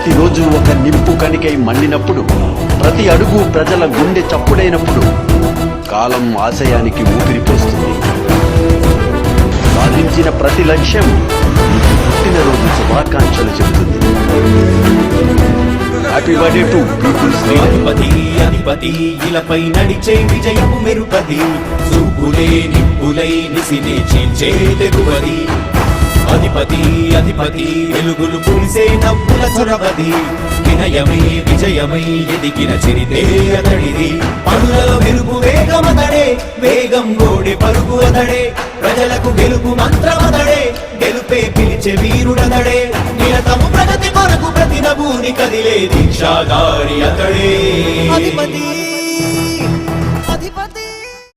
ప్రతిరోజు ఒక నింపు కణికై మండినప్పుడు, ప్రతి అడుగు ప్రజల గుండె చప్పుడైనప్పుడు కాలం ఆశయానికి ఊపిరిపోస్తుంది. సాధించిన ప్రతి లక్ష్యం పుట్టినరోజు శుభాకాంక్షలు చెబుతుంది. హ్యాపీ బర్త్డే టు పీపుల్స్ అధిపతి అధిపతి ఇలపై నడిచే విజయము మెరుపది, చూపులే నిప్పులై నిసినే చీల్చే తెగువది. అధిపతి అధిపతి వెలుగులు పూసే నవ్వుల చొరవది, వినయమై విజయమై ఎదిగిన చరితే అతడిది. పనులలో మెరుపు వేగమతడే, వేగం గోడే పరుగు అతడే, ప్రజలకు గెలుపు మంత్రమతడే, గెలుపే పిలిచే వీరుడతడే. నిరతము ప్రగతి కొరకు ప్రతి నభూని కదిలే దీక్షాధారి అతడే. అధిపతి